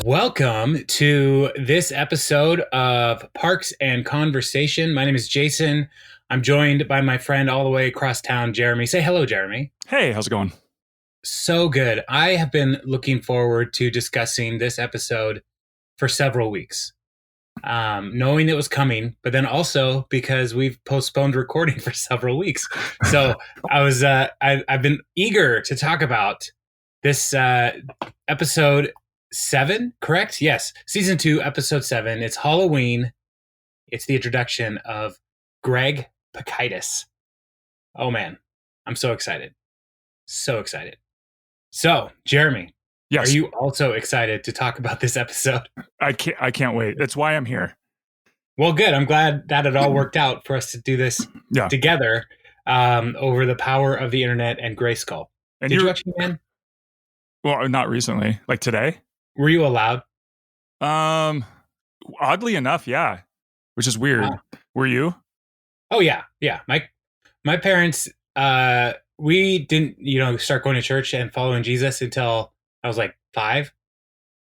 Welcome to this episode of Parks and Conversation. My name is Jason. I'm joined by my friend all the way across town, Jeremy. Say hello, Jeremy. Hey, how's it going? So good. I have been looking forward to discussing this episode for several weeks, knowing it was coming, but then also because we've postponed recording for several weeks. So I've been eager to talk about this episode 7, correct? Yes. Season 2, episode 7. It's Halloween. It's the introduction of Greg Pakaitis. Oh man, I'm so excited. So excited. So, Jeremy, Yes, are you also excited to talk about this episode? I can't wait. That's why I'm here. Well, good. I'm glad that it all worked out for us to do this Yeah. together over the power of the internet and Grayskull. And Did you watch He-Man? Well, not recently. Like today? Were you allowed? Oddly enough, yeah. Which is weird. Wow. Were you? Oh yeah. My parents we didn't, start going to church and following Jesus until I was like 5.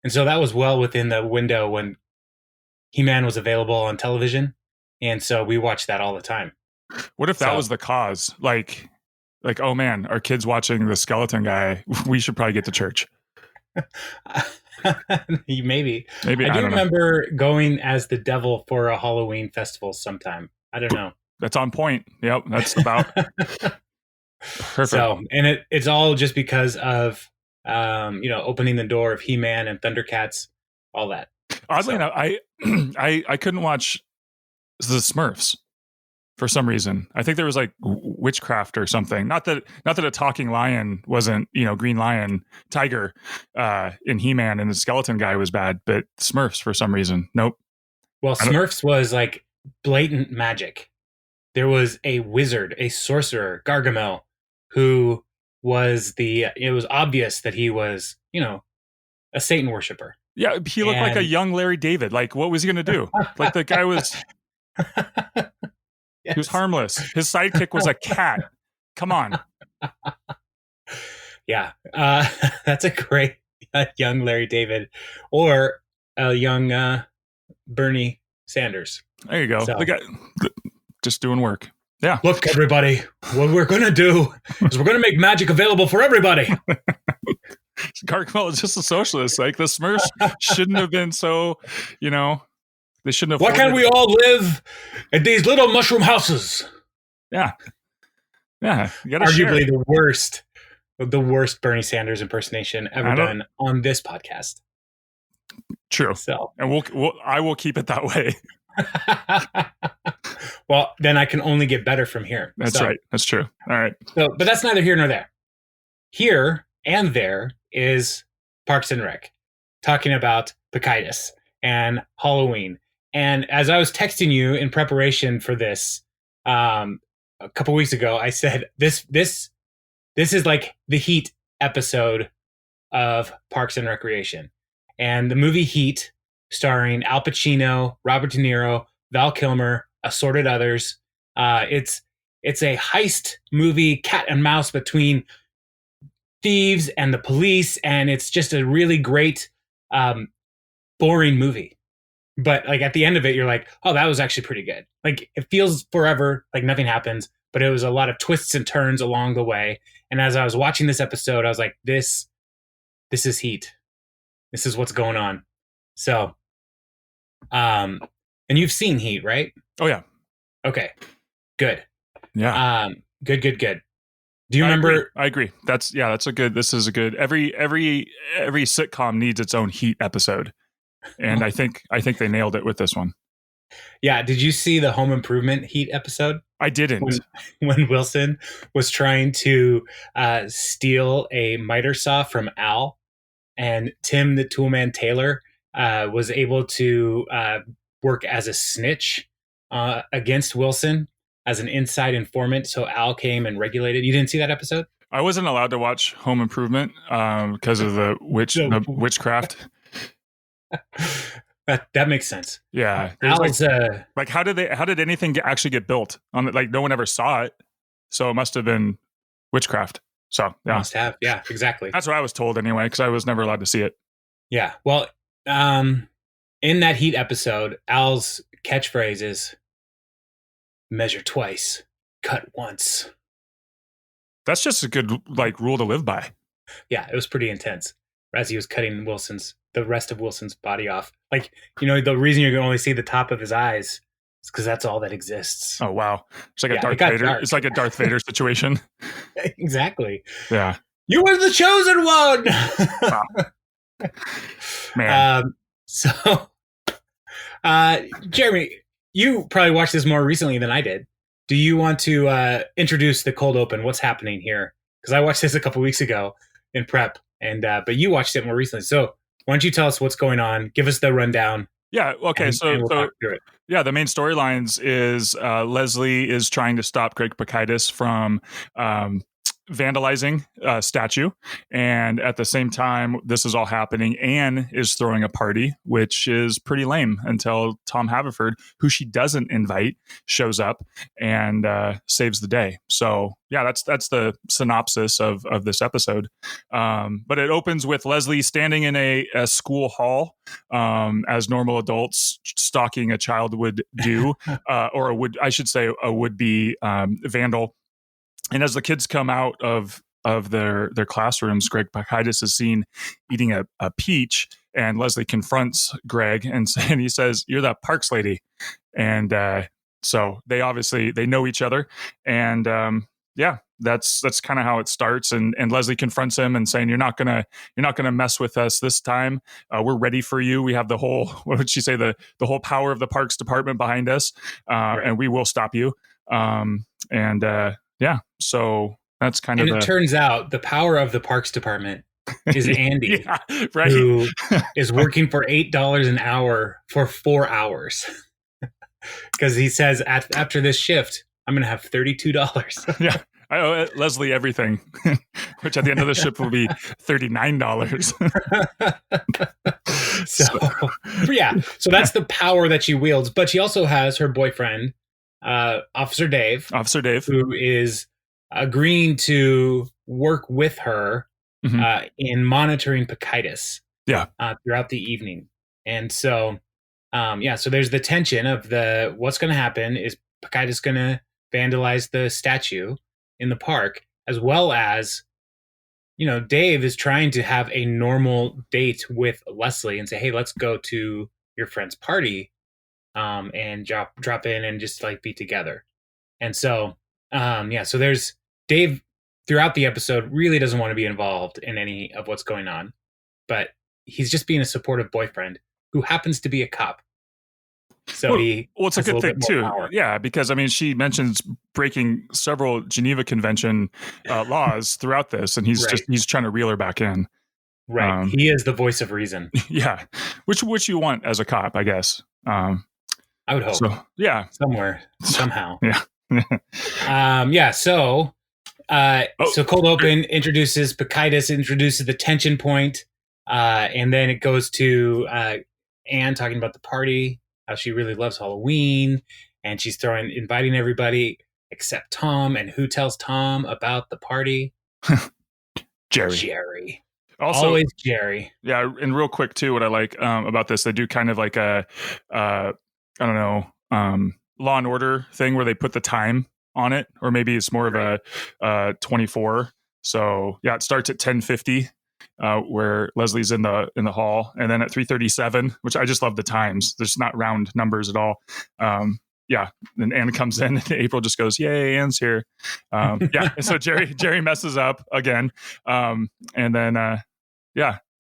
And so that was well within the window when He-Man was available on television. And so we watched that all the time. What if that was the cause? Like, oh man, our kid's watching the skeleton guy. We should probably get to church. Maybe. I do remember going as the devil for a Halloween festival sometime. I don't know. That's on point. Yep, that's about perfect. So, and it's all just because of opening the door of He-Man and Thundercats, all that. Oddly enough, I couldn't watch the Smurfs for some reason. I think there was like witchcraft or something. Not that a talking lion wasn't, Green Lion, Tiger in He-Man and the skeleton guy was bad, but Smurfs for some reason. Nope. Well, Smurfs was like blatant magic. There was a wizard, a sorcerer, Gargamel, who was it was obvious that he was, a Satan worshiper. Yeah, he looked like a young Larry David. Like, what was he going to do? Like, the guy was... Yes. He was harmless. His sidekick was a cat. Come on. Yeah. That's a great young Larry David or a young Bernie Sanders. There you go. So, the guy just doing work. Yeah. Look, everybody, what we're going to do is we're going to make magic available for everybody. Gargamel is just a socialist. Like, the Smurfs shouldn't have been so, they shouldn't have. Why can't we all live in these little mushroom houses? Yeah. Yeah. Arguably the worst Bernie Sanders impersonation ever done on this podcast. True. So, and I will keep it that way. Well, then I can only get better from here. That's right. That's true. All right. So, but that's neither here nor there. Here and there is Parks and Rec talking about Pakaitis and Halloween. And as I was texting you in preparation for this a couple weeks ago, I said this is like the Heat episode of Parks and Recreation. And the movie Heat, starring Al Pacino, Robert De Niro, Val Kilmer, assorted others. It's a heist movie, cat and mouse between thieves and the police, and it's just a really great, boring movie. But like at the end of it, you're like, oh, that was actually pretty good. Like, it feels forever, like nothing happens, but it was a lot of twists and turns along the way. And as I was watching this episode, I was like, this is Heat. This is what's going on. So, and you've seen Heat, right? Oh yeah. Okay. Good. Yeah. Good. Do you remember? I agree. This is a good, every sitcom needs its own Heat episode. And I think they nailed it with this one. Yeah. Did you see the Home Improvement Heat episode? I didn't. When Wilson was trying to steal a miter saw from Al, and Tim the Toolman Taylor was able to work as a snitch against Wilson as an inside informant. So Al came and regulated. You didn't see that episode? I wasn't allowed to watch Home Improvement because of the witchcraft. That makes sense. Yeah. Al's, like how did anything actually get built on it? Like, no one ever saw it, so it must have been witchcraft. So yeah, must have. Yeah, exactly. That's what I was told anyway, because I was never allowed to see it. Yeah. Well, In that Heat episode, Al's catchphrase is measure twice, cut once. That's just a good like rule to live by. Yeah, it was pretty intense as he was cutting the rest of Wilson's body off. Like, the reason you can only see the top of his eyes is because that's all that exists. Oh wow, it's like a Yeah, it Darth got Vader. dark. It's like a Darth Vader situation. Exactly. Yeah, You were the chosen one. wow. Man. So, Jeremy, you probably watched this more recently than I did. Do you want to introduce the cold open? What's happening here? Because I watched this a couple weeks ago in prep, and but you watched it more recently. So why don't you tell us what's going on? Give us the rundown. Yeah. Okay. And we'll talk through it. Yeah, the main storylines is Leslie is trying to stop Greg Pakaitis from vandalizing a statue, and at the same time this is all happening, Anne is throwing a party, which is pretty lame until Tom Haverford, who she doesn't invite, shows up and saves the day. So yeah, that's the synopsis of this episode. But it opens with Leslie standing in a school hall, as normal adults stalking a child would do, or I should say a would-be vandal. And as the kids come out of their classrooms, Greg Pakaitis is seen eating a peach, and Leslie confronts Greg and he says, "You're that Parks lady." And so they know each other, and yeah, that's kind of how it starts. And Leslie confronts him and saying, "You're not gonna mess with us this time. We're ready for you. We have the whole what would she say the whole power of the Parks Department behind us, Right. and we will stop you." Yeah, so that's kind and of. And it turns out the power of the Parks Department is Andy, yeah, right. who is working for $8 an hour for 4 hours. Because he says after this shift, I'm going to have $32. Yeah, I owe Leslie everything, which at the end of the shift will be $39. So that's the power that she wields. But she also has her boyfriend, Officer Dave, who is agreeing to work with her in monitoring Pakaitis throughout the evening. And so, so there's the tension of what's going to happen is Pakaitis going to vandalize the statue in the park, as well as, Dave is trying to have a normal date with Leslie and say, "Hey, let's go to your friend's party, and drop in and just like be together." And so, so there's Dave throughout the episode really doesn't want to be involved in any of what's going on, but he's just being a supportive boyfriend who happens to be a cop. So it's a good thing too. Power. Yeah, because I mean, she mentions breaking several Geneva Convention laws throughout this, and he's trying to reel her back in. Right, he is the voice of reason. Yeah, which you want as a cop, I guess. I would hope. So, yeah, somewhere, somehow. Yeah. So Cold Open introduces Pakaitis, introduces the tension point, and then it goes to Anne talking about the party, how she really loves Halloween, and she's inviting everybody except Tom. And who tells Tom about the party? Jerry. Also, always Jerry. Yeah, and real quick too, what I like about this, they do kind of like a I don't know, Law and Order thing where they put the time on it, or maybe it's more of a 24. So yeah, it starts at 10:50. Where Leslie's in the hall, and then at 3:37, which I just love the times. There's not round numbers at all. Then Anne comes in, and April just goes, "Yay, Anne's here." And so Jerry messes up again, and then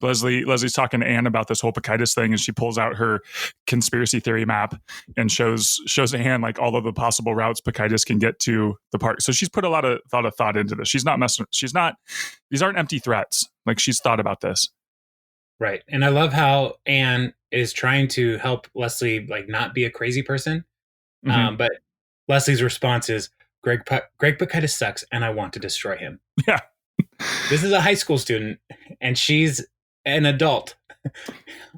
Leslie's talking to Anne about this whole Pakaitis thing, and she pulls out her conspiracy theory map and shows Anne like all of the possible routes Pakaitis can get to the park. So she's put a lot of thought into this. She's not messing. These aren't empty threats. Like, she's thought about this. Right. And I love how Anne is trying to help Leslie like not be a crazy person. But Leslie's response is, Greg Pakaitis sucks, and I want to destroy him. Yeah. This is a high school student, and she's an adult.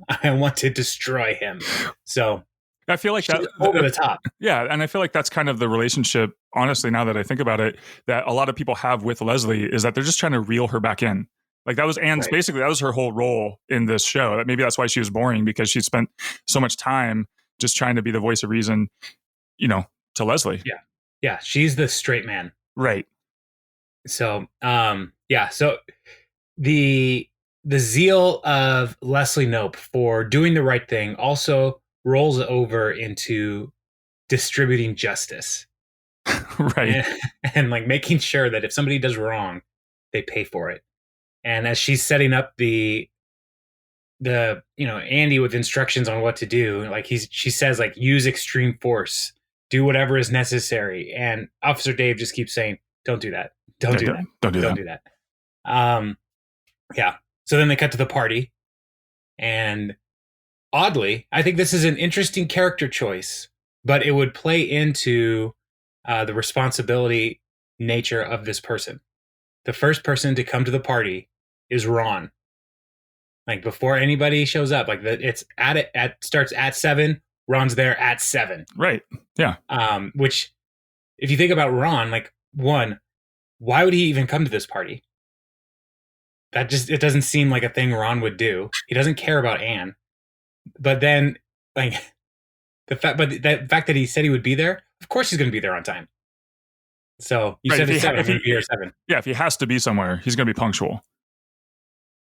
I want to destroy him. So I feel like that over the top. Yeah, and I feel like that's kind of the relationship, honestly, now that I think about it, that a lot of people have with Leslie, is that they're just trying to reel her back in. Like that was Anne's, Right. basically that was her whole role in this show. Maybe that's why she was boring, because she spent so much time just trying to be the voice of reason, to Leslie. Yeah. Yeah. She's the straight man. Right. So, yeah. So the zeal of Leslie Knope for doing the right thing also rolls over into distributing justice Right. and, and like making sure that if somebody does wrong, they pay for it. And as she's setting up the Andy with instructions on what to do, like she says, like, use extreme force, do whatever is necessary, and Officer Dave just keeps saying, don't do that, don't do that, Don't do don't that. do that. Yeah. So then they cut to the party, and oddly, I think this is an interesting character choice, but it would play into the responsibility nature of this person. The first person to come to the party is Ron. Like, before anybody shows up, like, it's starts at 7. Ron's there at 7. Right. Yeah. Which, if you think about Ron, like, one, why would he even come to this party? It doesn't seem like a thing Ron would do. He doesn't care about Anne. But then, like, the fact that he said he would be there, of course he's going to be there on time. So you said it's 7. I'm going to be here at 7. Yeah, if he has to be somewhere, he's going to be punctual.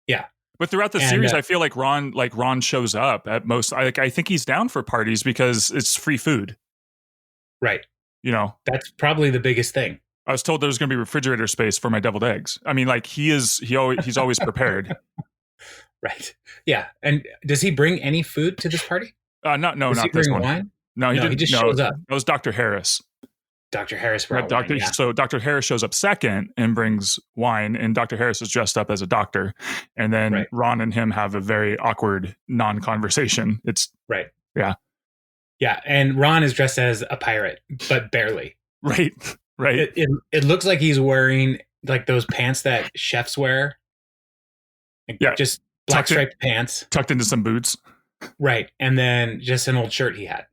Yeah. But throughout the series, I feel like Ron shows up at most. I think he's down for parties because it's free food. Right. That's probably the biggest thing. I was told there's going to be refrigerator space for my deviled eggs. I mean, like, he's always prepared. Right. Yeah. And does he bring any food to this party? Not this one. Wine? No, he didn't. He just shows up. That was Dr. Harris. Dr. Harris brought wine, yeah. So Dr. Harris shows up second and brings wine, and Dr. Harris is dressed up as a doctor. And then Ron and him have a very awkward non-conversation. It's right. Yeah. Yeah. And Ron is dressed as a pirate, but barely. Right. Right. It looks like he's wearing like those pants that chefs wear. Like, just black striped pants. Tucked into some boots. Right. And then just an old shirt he had.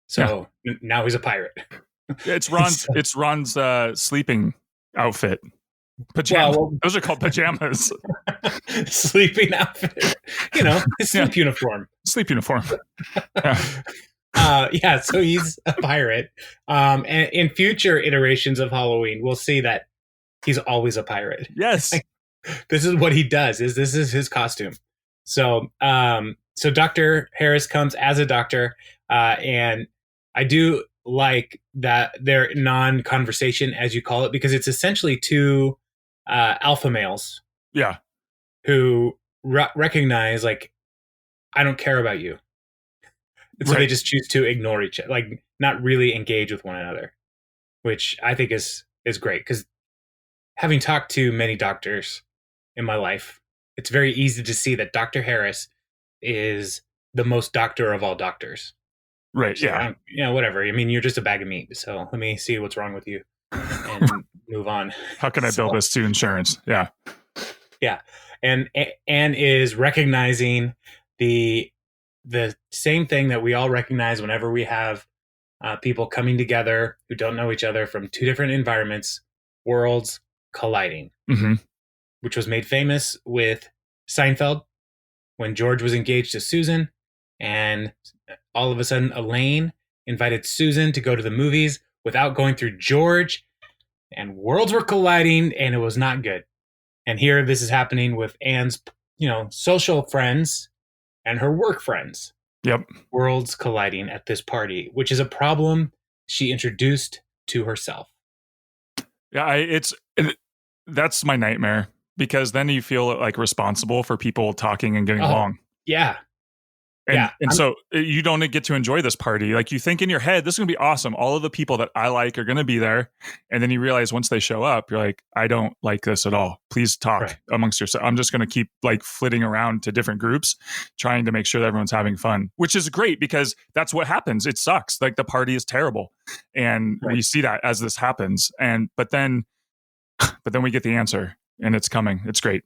So now he's a pirate. It's Ron's sleeping outfit. Pajamas. Those are called pajamas. Sleeping outfit. His sleep uniform. Sleep uniform. So he's a pirate. And in future iterations of Halloween, we'll see that he's always a pirate. Yes. This is what he does. This is his costume. So Dr. Harris comes as a doctor, and I do like that their non-conversation, as you call it, because it's essentially two alpha males. Yeah. Who recognize, like, I don't care about you. And so they just choose to ignore each other, like, not really engage with one another, which I think is great, because having talked to many doctors in my life, it's very easy to see that Dr. Harris is the most doctor of all doctors. Right. Yeah. Whatever. I mean, you're just a bag of meat. So let me see what's wrong with you and move on. How can I bill this to insurance? Yeah. Yeah. And Anne is recognizing the same thing that we all recognize whenever we have people coming together who don't know each other from two different environments, worlds colliding, which was made famous with Seinfeld when George was engaged to Susan, and all of a sudden Elaine invited Susan to go to the movies without going through George, and worlds were colliding, and it was not good. And here this is happening with Anne's, social friends and her work friends. Yep. Worlds colliding at this party, which is a problem she introduced to herself. Yeah, that's my nightmare, because then you feel like responsible for people talking and getting along. Yeah. And so you don't get to enjoy this party. Like, you think in your head, this is going to be awesome. All of the people that I like are going to be there. And then you realize once they show up, you're like, I don't like this at all. Please talk amongst yourself. I'm just going to keep like flitting around to different groups, trying to make sure that everyone's having fun, which is great, because that's what happens. It sucks. Like, the party is terrible. And we see that as this happens. But then we get the answer, and it's coming. It's great.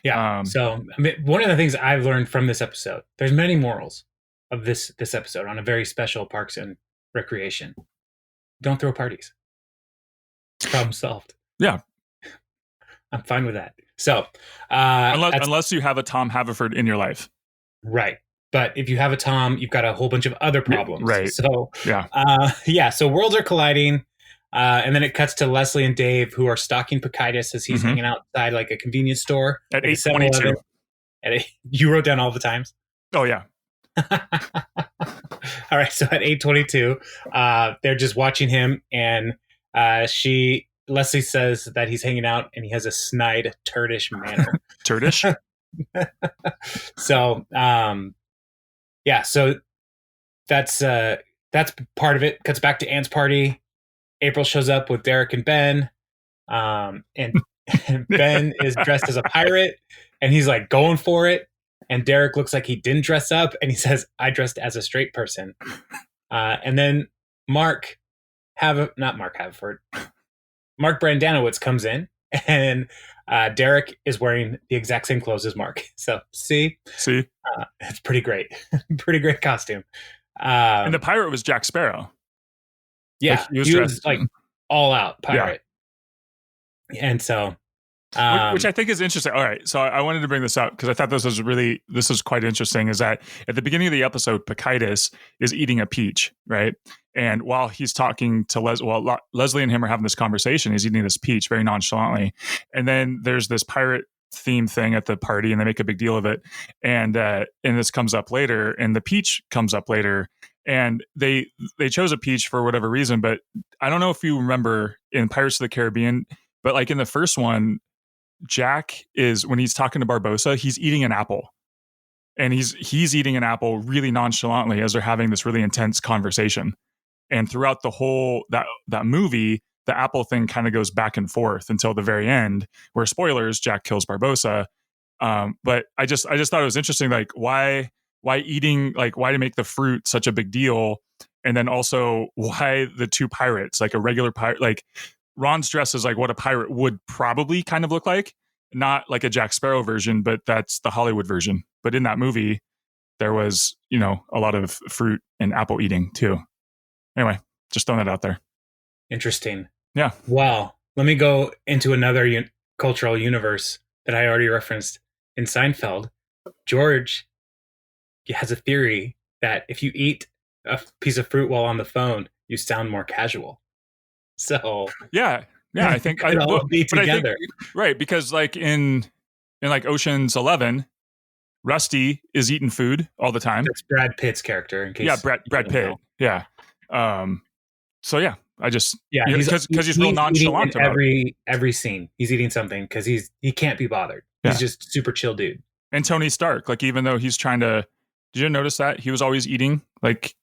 Yeah. So one of the things I've learned from this episode, there's many morals of this episode on a very special Parks and Recreation. Don't throw parties. Problem solved. Yeah. I'm fine with that. So, Unless you have a Tom Haverford in your life. right. But if you have a Tom, you've got a whole bunch of other problems. Right. So, yeah. So worlds are colliding. And then it cuts to Leslie and Dave, who are stalking Pacitus as he's hanging outside like a convenience store. At like 8:22. You wrote down all the times? Oh, yeah. All right. So at 8:22, they're just watching him. And Leslie says that he's hanging out and he has a snide, turdish manner. Turdish? So, so that's part of it. Cuts back to Anne's party. April shows up with Derek and Ben, and Ben is dressed as a pirate, and he's like going for it. And Derek looks like he didn't dress up, and he says, "I dressed as a straight person." And then Mark Brandanowitz comes in, and Derek is wearing the exact same clothes as Mark. So see, it's pretty great, pretty great costume. And the pirate was Jack Sparrow. Yeah, like he was like all out pirate. Yeah. And so, which I think is interesting. All right, so I wanted to bring this up because I thought this was quite interesting. Is that at the beginning of the episode, Pacitus is eating a peach, right? And while he's talking to Leslie and him are having this conversation, he's eating this peach very nonchalantly. And then there's this pirate theme thing at the party, and they make a big deal of it. And this comes up later, and the peach comes up later. And they chose a peach for whatever reason, but I don't know if you remember in Pirates of the Caribbean, but like in the first one, Jack is, when he's talking to Barbossa, he's eating an apple, and he's eating an apple really nonchalantly as they're having this really intense conversation. And throughout the whole that movie, the apple thing kind of goes back and forth until the very end, where, spoilers, Jack kills Barbossa. But I just thought it was interesting, like why eating, like why to make the fruit such a big deal, and then also why the two pirates, like a regular pirate, like Ron's dress is like what a pirate would probably kind of look like, not like a Jack Sparrow version, but that's the Hollywood version. But in that movie, there was, a lot of fruit and apple eating too. Anyway, just throwing that out there. Interesting. Yeah. Well, let me go into another cultural universe that I already referenced in Seinfeld. George has a theory that if you eat a piece of fruit while on the phone, you sound more casual. So yeah, I think be together, right? Because like in like Ocean's 11, Rusty is eating food all the time. That's Brad Pitt's character. In case Brad Pitt. Know. Yeah. So yeah, because he's real nonchalant about every scene. He's eating something because he can't be bothered. He's just super chill dude. And Tony Stark, like even though he's trying to, did you notice that he was always eating, like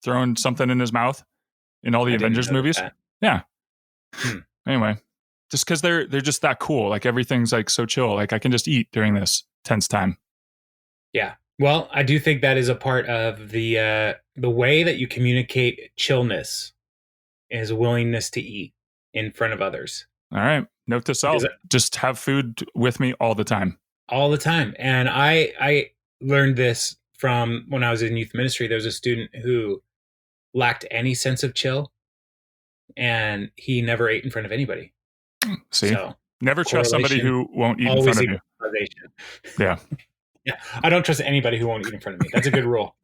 throwing something in his mouth in all the Avengers movies? That. Yeah. Anyway, just because they're just that cool. Like everything's like so chill. Like I can just eat during this tense time. Yeah. Well, I do think that is a part of the way that you communicate chillness is a willingness to eat in front of others. All right. Note to self: just have food with me all the time. All the time. And I learned this from when I was in youth ministry. There was a student who lacked any sense of chill, and he never ate in front of anybody. See, so, never trust somebody who won't eat in front of you. Yeah. Yeah, I don't trust anybody who won't eat in front of me. That's a good rule.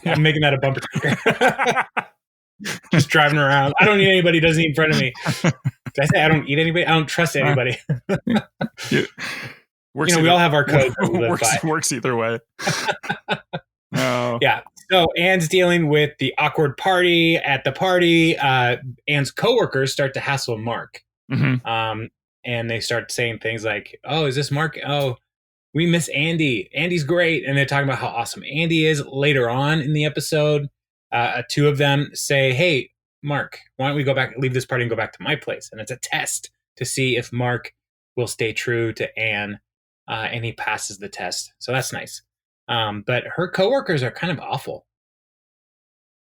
I'm making that a bumper sticker. Just driving around. I don't need anybody who doesn't eat in front of me. Did I say I don't eat anybody? I don't trust anybody. We all have our code. Works either way. Oh. Yeah. So Anne's dealing with the awkward party. At the party, Anne's coworkers start to hassle Mark. Mm-hmm. And they start saying things like, "Oh, is this Mark? Oh, we miss Andy. Andy's great." And they're talking about how awesome Andy is. Later on in the episode, two of them say, "Hey, Mark, why don't we leave this party and go back to my place?" And it's a test to see if Mark will stay true to Anne, and he passes the test. So that's nice. But her coworkers are kind of awful.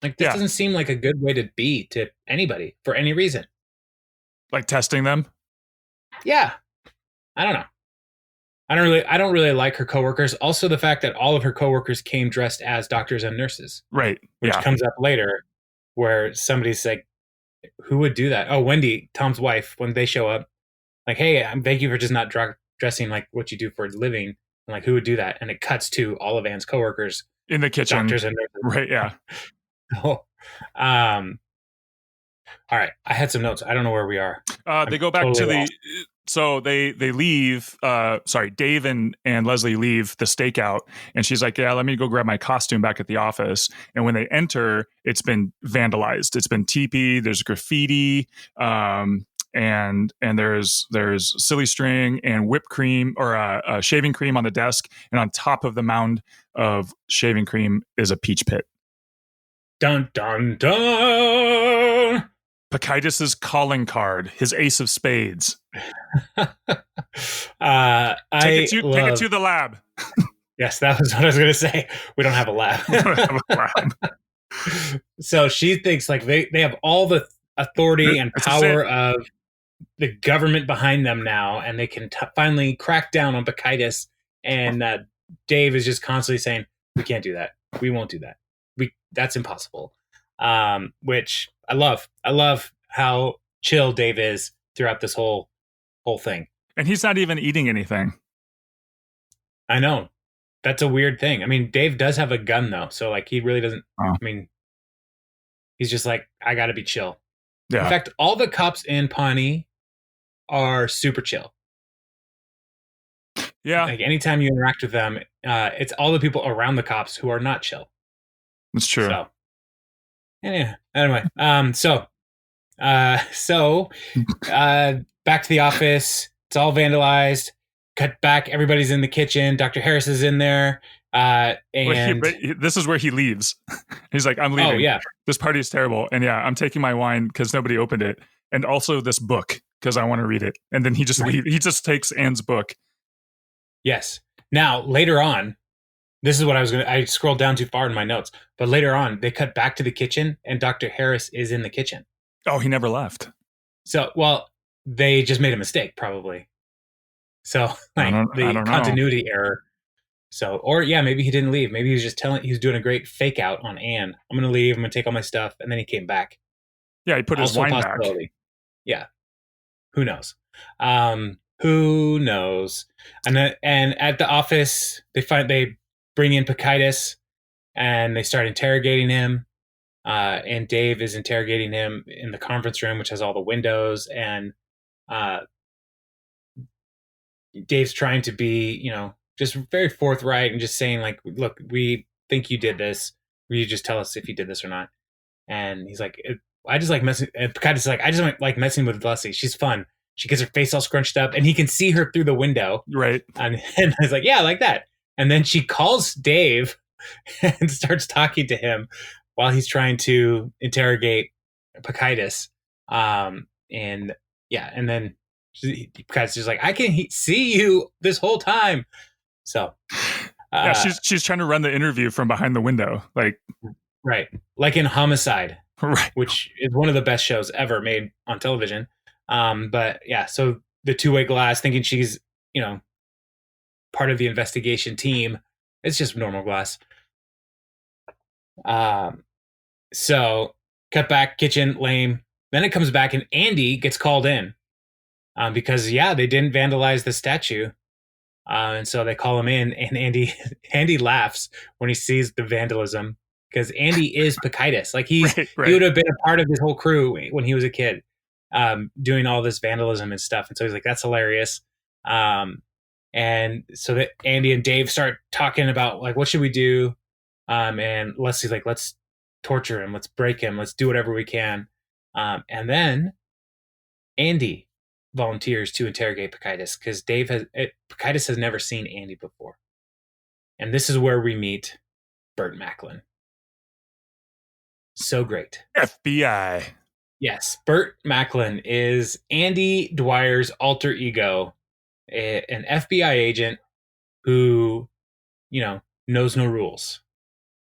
Like this doesn't seem like a good way to be to anybody for any reason. Like testing them? Yeah. I don't know. I don't really like her coworkers. Also, the fact that all of her coworkers came dressed as doctors and nurses, right? Which comes up later, where somebody's like, "Who would do that?" Oh, Wendy, Tom's wife. When they show up, like, "Hey, thank you for just not dressing like what you do for a living. I'm like, who would do that? And it cuts to all of Anne's coworkers, In the kitchen. doctors and nurses. Right, yeah. Oh, all right. I had some notes. I don't know where we are. They go back totally to lost. so they leave. Sorry, Dave and Leslie leave the stakeout, and she's like, "Yeah, let me go grab my costume back at the office." And when they enter, it's been vandalized. It's been teepee. There's graffiti, and there's silly string and whipped cream or shaving cream on the desk, and on top of the mound of shaving cream is a peach pit. Dun dun dun. Pacitus's calling card, his ace of spades. Take Take it to the lab. Yes, that was what I was going to say. We don't have a lab. We don't have a lab. So she thinks like they have all the authority and power of the government behind them now, and they can finally crack down on Pacitus. And Dave is just constantly saying, "We can't do that. We won't do that. That's impossible." Which I love. I love how chill Dave is throughout this whole thing. And he's not even eating anything. I know. That's a weird thing. I mean, Dave does have a gun though, so like he really doesn't. I mean, he's just like, I gotta be chill. Yeah. In fact, all the cops in Pawnee are super chill. Yeah. Like anytime you interact with them, it's all the people around the cops who are not chill. That's true. So, yeah. Anyway, so back to the office. It's all vandalized. Cut back. Everybody's in the kitchen. Dr. Harris is in there. And this is where he leaves. He's like, I'm leaving. Oh, yeah. This party is terrible. And yeah, I'm taking my wine because nobody opened it. And also this book because I want to read it. And then he just leaves. He just takes Anne's book. Yes. Now, later on, this is what I scrolled down too far in my notes. But later on, they cut back to the kitchen and Dr. Harris is in the kitchen. Oh, he never left. So, well, they just made a mistake, probably. So, like, the continuity error. So, or yeah, maybe he didn't leave. Maybe he was just he was doing a great fake out on Anne. I'm going to leave. I'm going to take all my stuff. And then he came back. Yeah, he put his wine back. Yeah. Who knows? Who knows? And at the office, they bring in Pacitus and they start interrogating him. And Dave is interrogating him in the conference room, which has all the windows. And Dave's trying to be, just very forthright and just saying like, look, we think you did this. Will you just tell us if you did this or not? And he's like, I just like messing. And Pacitus is like, I just like messing with Leslie. She's fun. She gets her face all scrunched up and he can see her through the window. Right. And I was like, yeah, like that. And then she calls Dave and starts talking to him while he's trying to interrogate Pacitus. And then Pacitus is like, I can see you this whole time. So, yeah, she's trying to run the interview from behind the window, like right, like in Homicide, right, which is one of the best shows ever made on television. But yeah, so the two-way glass, thinking she's part of the investigation team. It's just normal glass. So cut back, kitchen, lame. Then it comes back and Andy gets called in because they didn't vandalize the statue. And so they call him in, and Andy laughs when he sees the vandalism because Andy is Pacitus. Like he would have been a part of this whole crew when he was a kid, doing all this vandalism and stuff. And so he's like, that's hilarious. And so that Andy and Dave start talking about like, what should we do? And Leslie's like, let's torture him. Let's break him. Let's do whatever we can. And then Andy volunteers to interrogate Pacitus because Pacitus has never seen Andy before. And this is where we meet Burt Macklin. So great. FBI. Yes, Burt Macklin is Andy Dwyer's alter ego, an FBI agent who, knows no rules.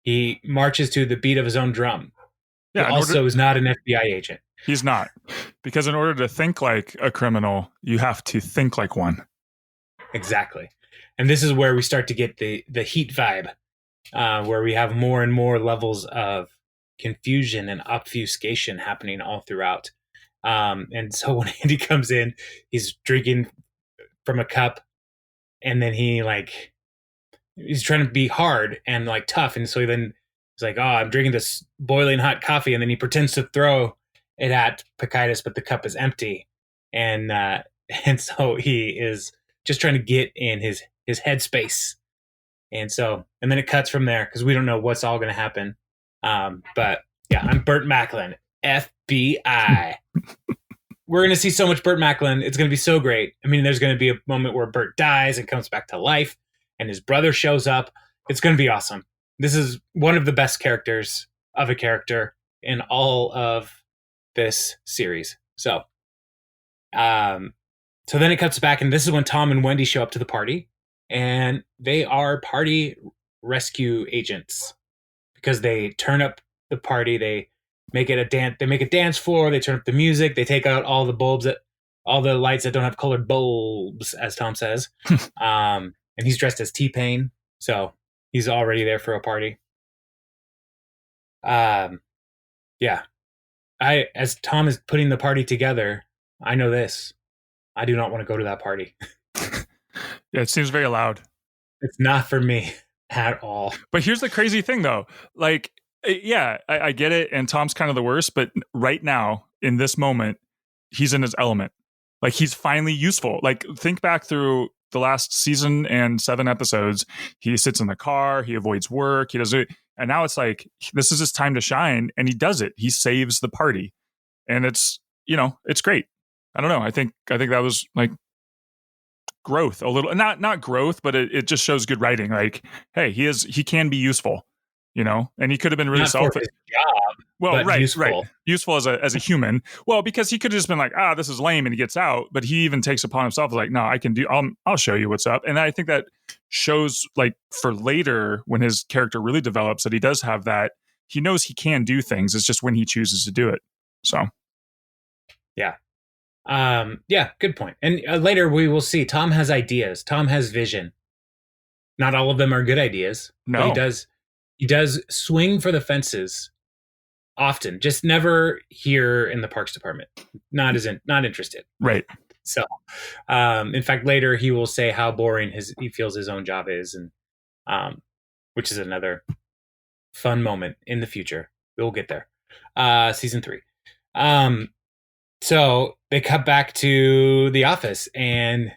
He marches to the beat of his own drum. Yeah, he also is not an FBI agent. He's not. Because in order to think like a criminal, you have to think like one. Exactly. And this is where we start to get the heat vibe, where we have more and more levels of confusion and obfuscation happening all throughout. And so when Andy comes in, he's drinking from a cup and then he's trying to be hard and like tough, and so then he's like, "Oh, I'm drinking this boiling hot coffee," and then he pretends to throw it at Pacitus, but the cup is empty, and and so he is just trying to get in his headspace, and then it cuts from there because we don't know what's all going to happen. But yeah, I'm Burt Macklin, FBI. We're going to see so much Burt Macklin. It's going to be so great. I mean, there's going to be a moment where Burt dies and comes back to life, and his brother shows up. It's going to be awesome. This is one of the best characters of a character in all of this series. So then it cuts back, and this is when Tom and Wendy show up to the party, and they are party rescue agents because they turn up the party. They make it a dance. They make a dance floor. They turn up the music. They take out all the lights that don't have colored bulbs, as Tom says. And he's dressed as T-Pain, so he's already there for a party. Yeah. As Tom is putting the party together, I know this. I do not want to go to that party. Yeah, it seems very loud. It's not for me at all. But here's the crazy thing, though. Like, yeah, I get it. And Tom's kind of the worst. But right now, in this moment, he's in his element. Like, he's finally useful. Like, think back through the last season and 7 episodes. He sits in the car. He avoids work. He does it. And now it's like, this is his time to shine. And he does it. He saves the party. And it's great. I don't know. I think that was like growth a little, not growth, but it just shows good writing. Like, hey, he can be useful, and he could have been really selfish. Job, well, right, useful. Right. Useful as a human. Well, because he could have just been like, this is lame, and he gets out. But he even takes upon himself like, no, I can do. I'll show you what's up. And I think that shows like for later when his character really develops that he does have that. He knows he can do things. It's just when he chooses to do it. So, yeah. Yeah, good point. And later we will see Tom has ideas. Tom has vision. Not all of them are good ideas. No, but he does swing for the fences often. Just never here in the parks department. Not interested. Right. So, in fact, later he will say how boring he feels his own job is, and which is another fun moment in the future. We'll get there. Season 3. So they cut back to the office, and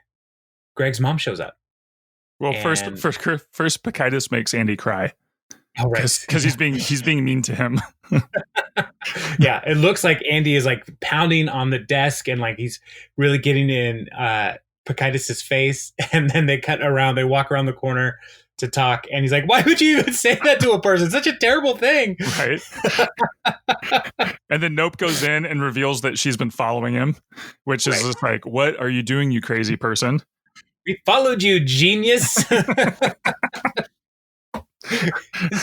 Greg's mom shows up. Well, first, Pacitus makes Andy cry. Oh, right, because he's being mean to him. Yeah, it looks like Andy is like pounding on the desk, and like he's really getting in Pacitus's face. And then they walk around the corner to talk, and he's like, "Why would you even say that to a person? Such a terrible thing!" Right. And then Nope goes in and reveals that she's been following him, which is just like, "What are you doing, you crazy person?" We followed you, genius.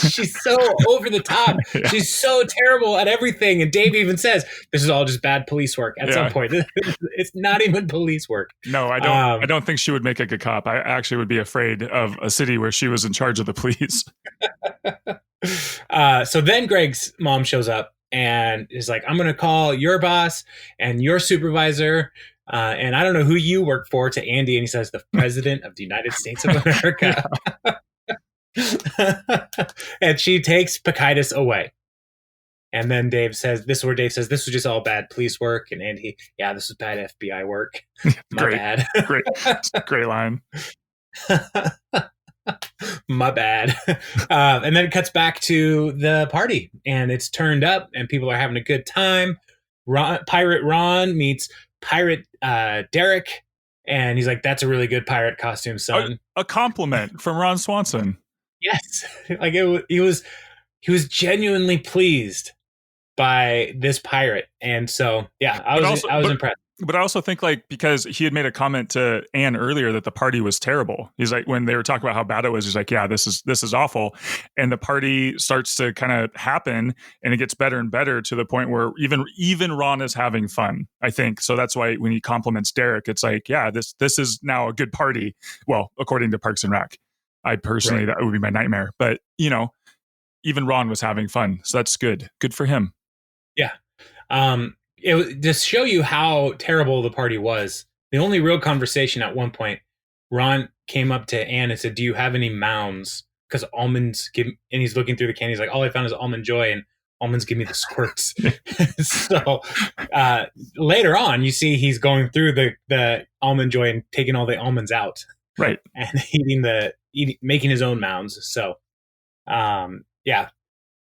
She's so over the top. Yeah. She's so terrible at everything. And Dave even says, this is all just bad police work at some point. It's not even police work. No, I don't. I don't think she would make a good cop. I actually would be afraid of a city where she was in charge of the police. So then Greg's mom shows up and is like, I'm going to call your boss and your supervisor. And I don't know who you work for, to Andy. And he says, the president of the United States of America. And she takes Pacitus away. And then Dave says, this was just all bad police work. And Andy, this was bad FBI work. My bad. Great line. My bad. And then it cuts back to the party, and it's turned up, and people are having a good time. Pirate Ron meets Pirate Derek, and he's like, "That's a really good pirate costume, son." A compliment from Ron Swanson. Yes, like he was genuinely pleased by this pirate, and so I was impressed. But I also think, like, because he had made a comment to Anne earlier that the party was terrible. He's like, when they were talking about how bad it was, he's like, yeah, this is awful. And the party starts to kind of happen, and it gets better and better to the point where even Ron is having fun, I think. So that's why when he compliments Derek, it's like, yeah, this is now a good party. Well, according to Parks and Rec. I personally, that would be my nightmare. But, even Ron was having fun. So that's good. Good for him. Yeah. To show you how terrible the party was, the only real conversation at one point, Ron came up to Anne and said, "Do you have any mounds?" Because almonds give, and he's looking through the candy. He's like, "All I found is almond joy, and almonds give me the squirts." So later on, you see he's going through the almond joy and taking all the almonds out, Right. and making his own mounds. So, yeah.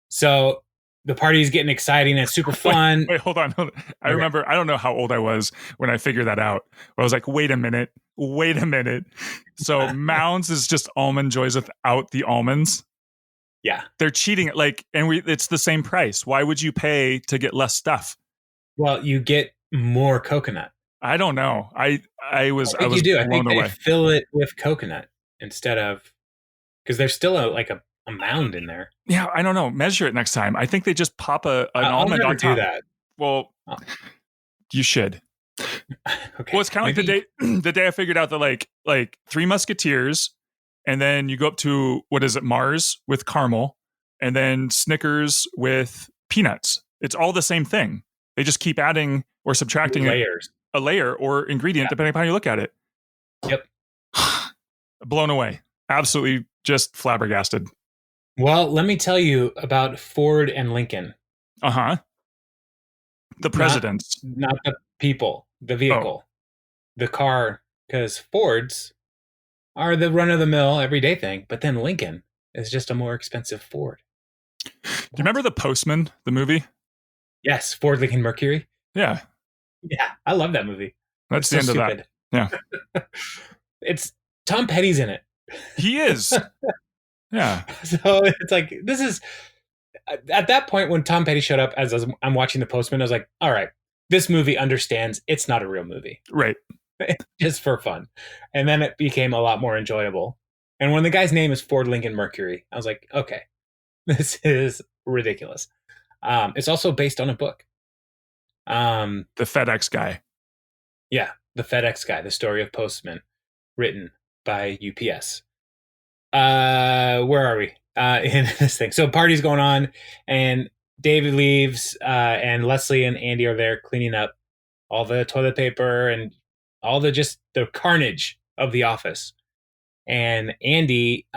So the party's getting exciting. It's super fun. Wait, hold on. I remember, I don't know how old I was when I figured that out. I was like, wait a minute. So Mounds is just almond joys without the almonds. Yeah. They're cheating. It's the same price. Why would you pay to get less stuff? Well, you get more coconut. I don't know. I was you do. I think blown they away. fill it with coconut instead of, because there's still a mound in there. Yeah, I don't know. Measure it next time. I think they just pop an almond on top. Do that. Well, you should. Okay. Well, it's kind of like the day I figured out that like Three Musketeers, and then you go up to, what is it, Mars with caramel, and then Snickers with peanuts. It's all the same thing. They just keep adding or subtracting layers, a layer or ingredient, depending upon how you look at it. Yep. Blown away. Absolutely just flabbergasted. Well, let me tell you about Ford and Lincoln. Uh-huh. The presidents. Not the people, the vehicle, the car, because Fords are the run-of-the-mill everyday thing, but then Lincoln is just a more expensive Ford. Do you remember The Postman, the movie? Yes, Ford, Lincoln, Mercury. Yeah. Yeah, I love that movie. That's the end of that. Yeah. It's Tom Petty's in it. He is. Yeah. So it's like, this is, at that point when Tom Petty showed up as I'm watching The Postman, I was like, all right, this movie understands it's not a real movie. Right. Just for fun. And then it became a lot more enjoyable. And when the guy's name is Ford Lincoln Mercury, I was like, okay, this is ridiculous. It's also based on a book. The FedEx guy. Yeah, the FedEx guy, the story of Postman, written by UPS. Where are we in this thing? So party's going on, and David leaves, and Leslie and Andy are there cleaning up all the toilet paper and all the carnage of the office. And Andy,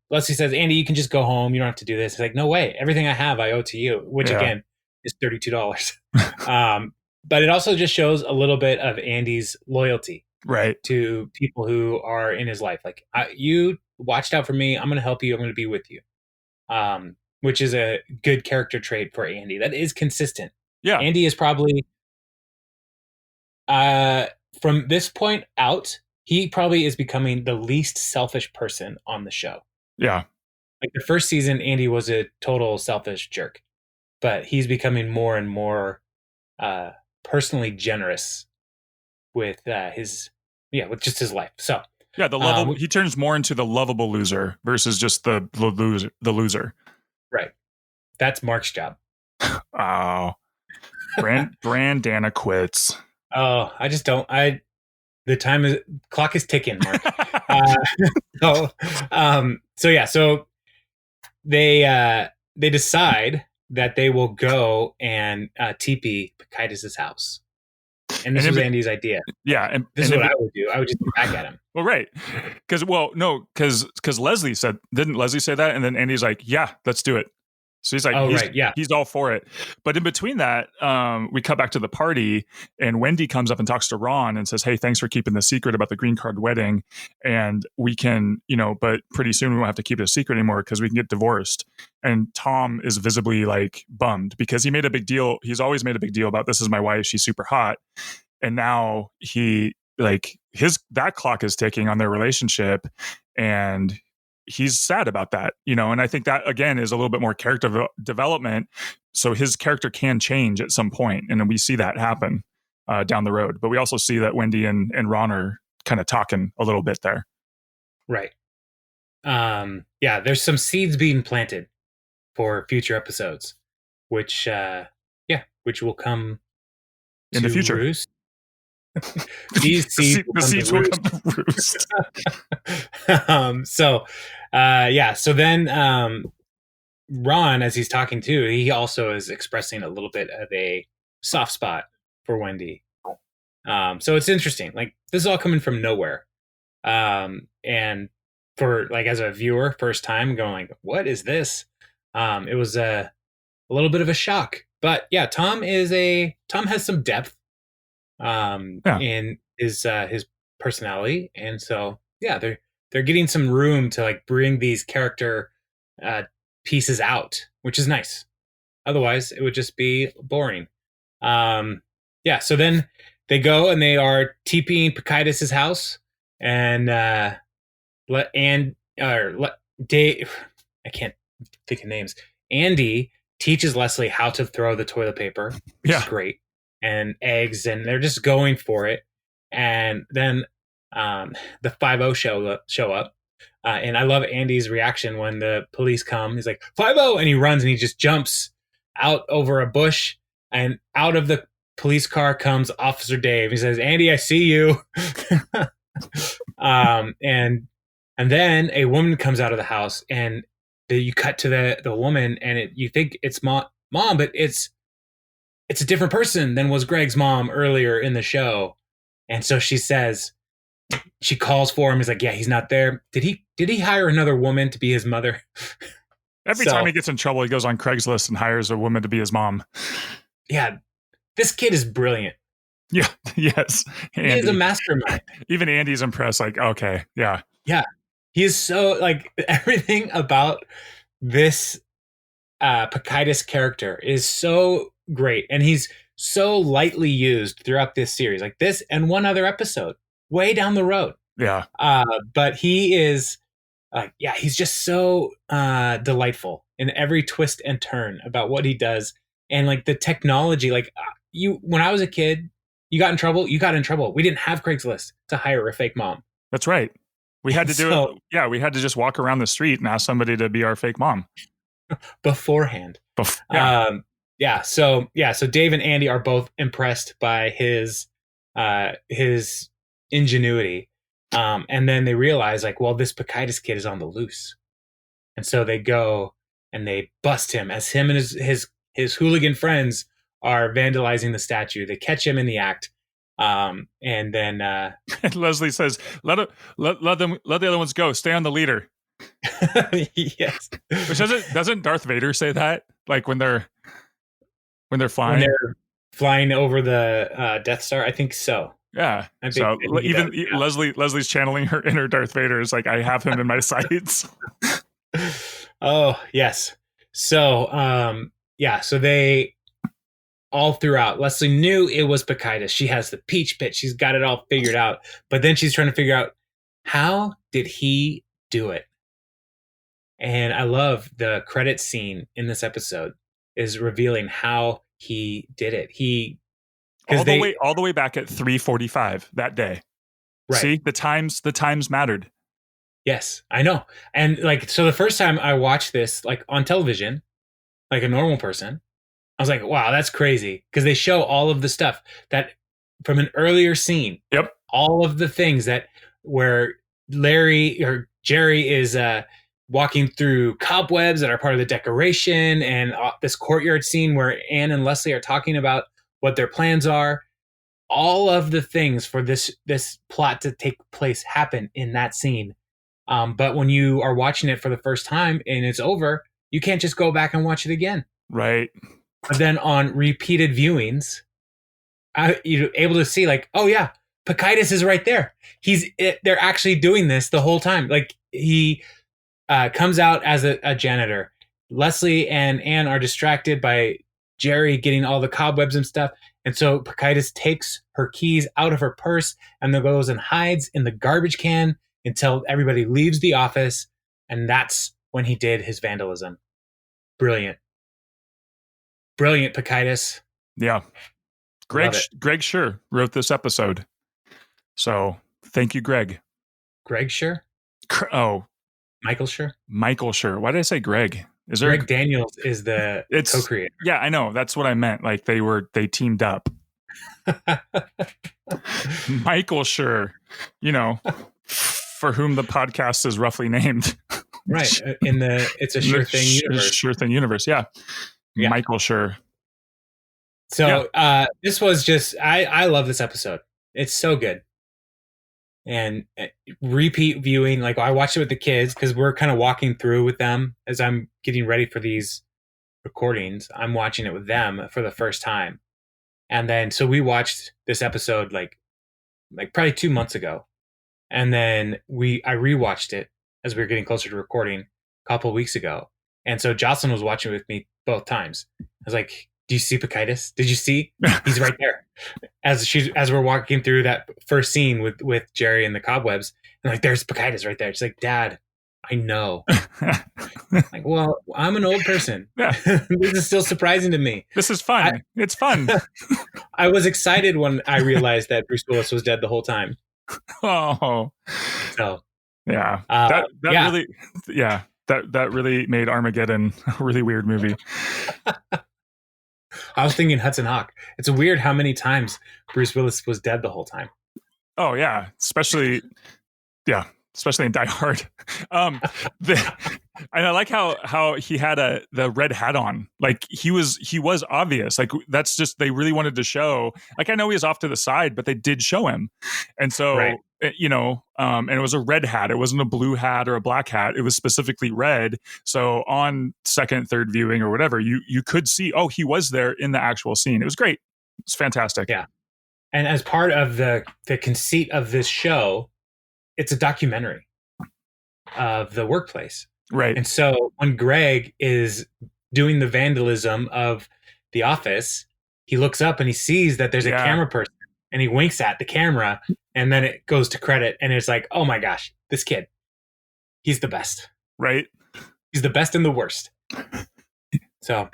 Leslie says, "Andy, you can just go home. You don't have to do this." He's like, "No way. Everything I have, I owe to you," which again is $32. But it also just shows a little bit of Andy's loyalty, right, to people who are in his life. Like, you watched out for me. I'm going to help you. I'm going to be with you. Which is a good character trait for Andy. That is consistent. Yeah. Andy is probably, from this point out, he probably is becoming the least selfish person on the show. Yeah. Like the first season, Andy was a total selfish jerk, but he's becoming more and more personally generous with with just his life. So yeah, he turns more into the lovable loser versus just the loser. Right. That's Mark's job. Oh, Brandana quits. Oh, I just don't. The clock is ticking, Mark. So they decide that they will go and TP Pakitis' house. And this was Andy's idea. Yeah. And this is what I would do. I would just go back at him. Well, right. Because Leslie said, didn't Leslie say that? And then Andy's like, yeah, let's do it. So he's like, he's all for it. But in between that, we cut back to the party, and Wendy comes up and talks to Ron and says, "Hey, thanks for keeping the secret about the green card wedding. And we can, but pretty soon we won't have to keep it a secret anymore because we can get divorced." And Tom is visibly like bummed because he made a big deal. He's always made a big deal about, this is my wife. She's super hot. And now that clock is ticking on their relationship, and he's sad about that, and I think that again is a little bit more character development. So his character can change at some point, and we see that happen down the road. But we also see that Wendy and Ron are kind of talking a little bit there. Right. There's some seeds being planted for future episodes, which will come in the future. Roost. These seeds the seeds will come to roost. So then Ron, as he's talking to, he also is expressing a little bit of a soft spot for Wendy. So it's interesting. Like, this is all coming from nowhere. And for like as a viewer, first time going like, what is this? It was a little bit of a shock. But yeah, Tom has some depth Yeah. in his personality, and so yeah, they're getting some room to like bring these character uh, pieces out, which is nice. Otherwise, it would just be boring. Yeah, so then they go and they are TPing Pekidus' house, and let and or let Dave. I can't think of names. Andy teaches Leslie how to throw the toilet paper, which is Yeah. great, and eggs, and they're just going for it. And then the 50 show up. And I love Andy's reaction when the police come. He's like, 50, and he runs and he just jumps out over a bush, and out of the police car comes Officer Dave. He says, Andy, I see you. And then a woman comes out of the house, and you cut to the woman, and you think it's mom, but it's a different person than was Greg's mom earlier in the show. And so she calls for him. He's like, yeah, he's not there. Did he hire another woman to be his mother? Every time he gets in trouble, he goes on Craigslist and hires a woman to be his mom. Yeah, this kid is brilliant. Yeah, yes. Andy. He is a mastermind. Even Andy's impressed, like, okay, yeah. Yeah. He is so, like, everything about this Pekidus character is so great. And he's so lightly used throughout this series. Like this and one other episode, way down the road. Yeah. But he is, he's just so delightful in every twist and turn about what he does. And, like, the technology, like, when I was a kid, you got in trouble. We didn't have Craigslist to hire a fake mom. That's right. We had to do it. Yeah, we had to just walk around the street and ask somebody to be our fake mom beforehand. So Dave and Andy are both impressed by his ingenuity, and then they realize, like, well, this Pekidus kid is on the loose, and so they go and they bust him as him and his hooligan friends are vandalizing the statue. They catch him in the act. And then and Leslie says, let the other ones go. Stay on the leader. Yes. Which doesn't Darth Vader say that? Like when they're flying? When they're flying over the Death Star? I think so. Yeah. I think Leslie's channeling her inner Darth Vader is like, I have him in my sights. Oh, yes. So, so they all throughout, Leslie knew it was Pekidus. She has the peach pit. She's got it all figured out. But then she's trying to figure out, how did he do it? And I love the credit scene in this episode is revealing how he did it. All the way back at 3:45 that day. Right. See, the times mattered. Yes, I know. And, like, so the first time I watched this, like, on television, like a normal person, I was like, wow, that's crazy. Because they show all of the stuff that from an earlier scene. Yep. All of the things that where Larry or Jerry is walking through cobwebs that are part of the decoration, and this courtyard scene where Anne and Leslie are talking about what their plans are. All of the things for this plot to take place happen in that scene. But when you are watching it for the first time and it's over, you can't just go back and watch it again. Right. But then on repeated viewings, you're able to see, like, oh yeah, Pekidus is right there. They're actually doing this the whole time. Like, he comes out as a janitor. Leslie and Anne are distracted by Jerry getting all the cobwebs and stuff. And so Pekidus takes her keys out of her purse and then goes and hides in the garbage can until everybody leaves the office. And that's when he did his vandalism. Brilliant, Pekidus. Yeah. Greg Sure wrote this episode. So thank you, Greg. Greg Sure? Michael Sure? Michael Sure. Why did I say Greg? Is there Greg Daniels is the co-creator. Yeah, I know. That's what I meant. Like they teamed up. Michael Sure, for whom the podcast is roughly named. Right. In It's a Sure Thing universe. Sure Thing universe, yeah. Michael Sure. So this was just, I love this episode. It's so good. and repeat viewing. Like I watched it with the kids because we're kind of walking through with them as I'm getting ready for these recordings. I'm watching it with them for the first time, and then so we watched this episode like probably 2 months ago, and then I rewatched it as we were getting closer to recording a couple of weeks ago, and so Jocelyn was watching with me both times. I was like, "Do you see Pacitus? Did you see? He's right there." As we're walking through that first scene with Jerry and the cobwebs, and like, there's Pacitus right there. She's like, "Dad, I know." Like, well, I'm an old person. Yeah. This is still surprising to me. This is fun. It's fun. I was excited when I realized that Bruce Willis was dead the whole time. Oh, so yeah. That really made Armageddon a really weird movie. I was thinking Hudson Hawk. It's weird how many times Bruce Willis was dead the whole time. Oh yeah, especially in Die Hard. And I like how he had the red hat on. Like he was obvious. Like that's just, they really wanted to show. Like I know he was off to the side, but they did show him. And so Right. And it was a red hat. It wasn't a blue hat or a black hat. It was specifically red. So on second, third viewing or whatever, you could see, oh, he was there in the actual scene. It was great. It's fantastic. Yeah. And as part of the conceit of this show, it's a documentary of the workplace. Right. And so when Greg is doing the vandalism of the office, he looks up and he sees that there's a camera person, and he winks at the camera, and then it goes to credit, and it's like, oh my gosh, this kid, he's the best. Right. He's the best and the worst. So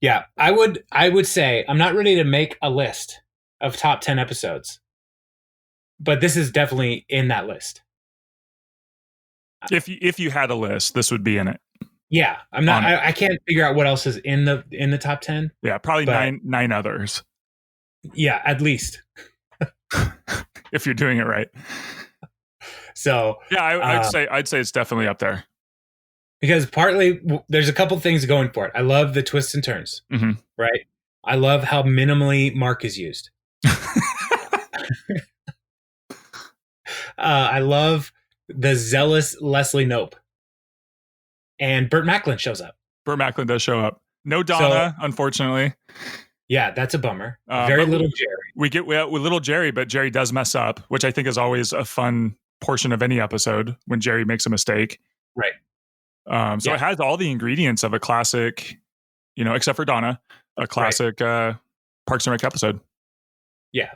yeah, I would say I'm not ready to make a list of top 10 episodes, but this is definitely in that list. If you had a list, this would be in it. Yeah, I'm not. I can't figure out what else is in the top 10. Yeah, probably nine others. Yeah, at least. If you're doing it right. So yeah, I'd say it's definitely up there. Because partly there's a couple things going for it. I love the twists and turns. Mm-hmm. Right. I love how minimally Mark is used. I love the zealous Leslie Knope. And Burt Macklin shows up. Burt Macklin does show up. No Donna, unfortunately. Yeah, that's a bummer. Very little Jerry. We get with little Jerry, but Jerry does mess up, which I think is always a fun portion of any episode when Jerry makes a mistake. Right. So it has all the ingredients of a classic, except for Donna, a classic Parks and Rec episode. Yeah.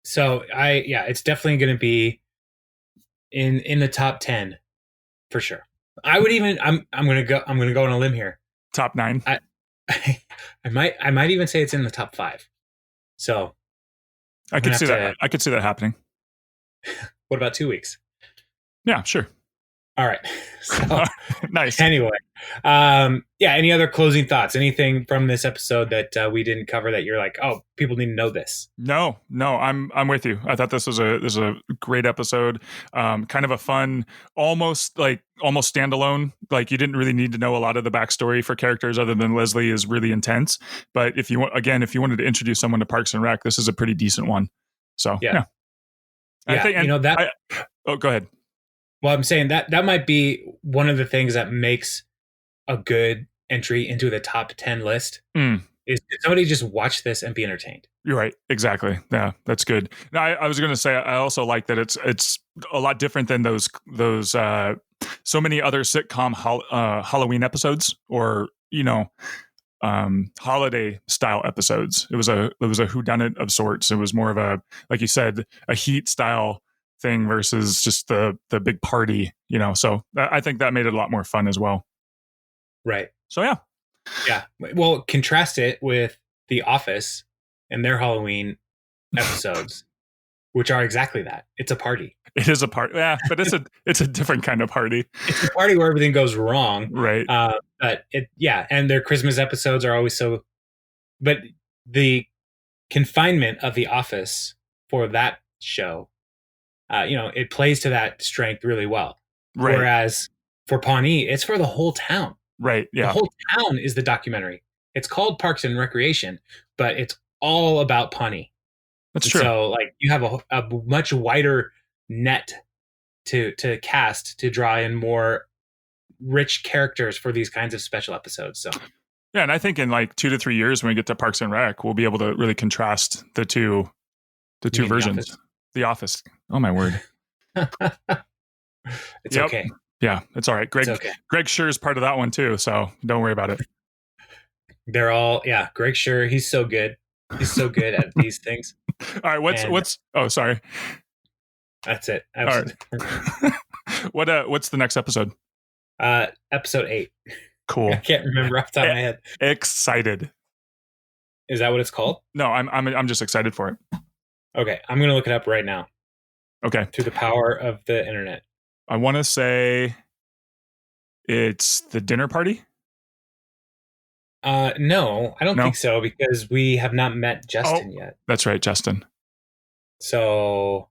So it's definitely going to be in the top 10 for sure. I would even I'm going to go on a limb here. Top 9. I might even say it's in the top 5. So I could see that. I could see that happening. What about 2 weeks? Yeah, sure. All right. So, nice. Anyway, any other closing thoughts? Anything from this episode that we didn't cover that you're like, oh, people need to know this? No, I'm with you. I thought this was a great episode. Kind of a fun, almost standalone. Like you didn't really need to know a lot of the backstory for characters other than Leslie is really intense. But if you wanted to introduce someone to Parks and Rec, this is a pretty decent one. So yeah. I think, go ahead. Well, I'm saying that might be one of the things that makes a good entry into the top 10 list is somebody just watch this and be entertained. You're right. Exactly. Yeah, that's good. Now, I was going to say, I also like that it's a lot different than those so many other sitcom Halloween episodes or, holiday style episodes. It was a whodunit of sorts. It was more of a, like you said, a Heat style thing versus just the big party, so I think that made it a lot more fun as well. Right. So yeah. Well, contrast it with The Office and their Halloween episodes, which are exactly that. It's a party. It is a party. Yeah, but it's a different kind of party. It's a party where everything goes wrong. Right. But and their Christmas episodes are always so, but the confinement of The Office for that show, it plays to that strength really well. Right. Whereas for Pawnee, it's for the whole town. Right. Yeah. The whole town is the documentary. It's called Parks and Recreation, but it's all about Pawnee. That's true. So, like, you have a much wider net to cast to draw in more rich characters for these kinds of special episodes. So yeah, and I think in like 2 to 3 years when we get to Parks and Rec, we'll be able to really contrast the two versions. The Office. Oh my word. It's okay. Yeah, it's all right. Greg Sure is part of that one too, so don't worry about it. They're all Greg Sure, he's so good. He's so good at these things. All right, what's oh sorry. That's it. All right. What's the next episode? Episode 8. Cool. I can't remember off the top of my head. Excited. Is that what it's called? No, I'm just excited for it. Okay, I'm gonna look it up right now. Okay. Through the power of the internet. I want to say it's the dinner party. No, I don't think so, because we have not met Justin yet. That's right, Justin. So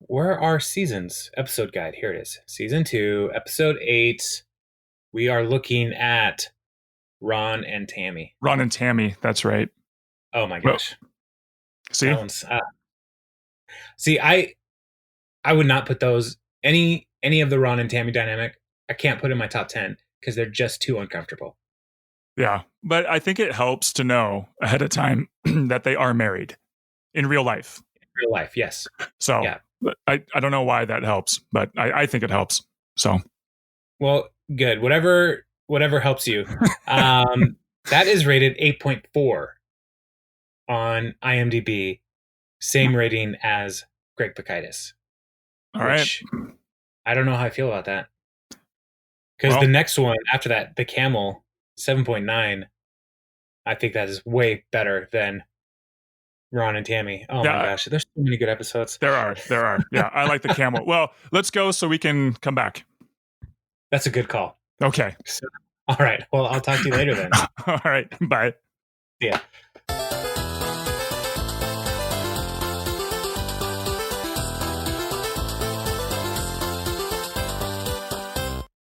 where are seasons? Episode guide. Here it is. Season 2, episode 8. We are looking at Ron and Tammy. Ron and Tammy. That's right. Oh my gosh. See? See, I would not put those any of the Ron and Tammy dynamic. I can't put in my top 10 because they're just too uncomfortable. Yeah, but I think it helps to know ahead of time that they are married in real life. In real life, yes. So yeah. I don't know why that helps, but I think it helps. So, well, good. Whatever helps you. That is rated 8.4 on IMDb. Same rating as Greg Pikitis. All right. I don't know how I feel about that. Because the next one after that, The Camel, 7.9, I think that is way better than Ron and Tammy. Oh my gosh, there's so many good episodes. There are. Yeah, I like The Camel. Well, let's go so we can come back. That's a good call. Okay. So, all right. Well, I'll talk to you later then. All right. Bye. Yeah.